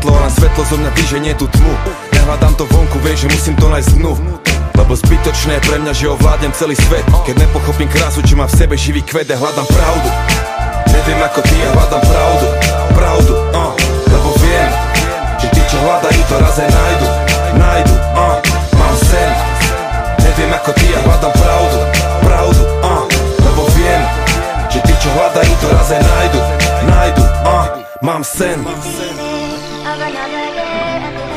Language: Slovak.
svetlo, len svetlo zo mňa vyženie tú tmu. Nehľadám to vonku, viem, že musím to nájsť dnu. Lebo zbytočné je pre mňa, že ovládnem celý svet. Keď nepochopím krásu, čo má v sebe živý kvet, ja hľadám pravdu. Neviem ako ty, ja hľadám pravdu. Pravdu, lebo viem, že tí, čo hľadajú, to raz aj nájdu. Nájdu, mám sen. Neviem ako ty, ja hľadám pravdu. Pravdu, lebo viem, že tí, čo hľadajú, to raz aj nájdu. Nájdu, mám sen. Of another day.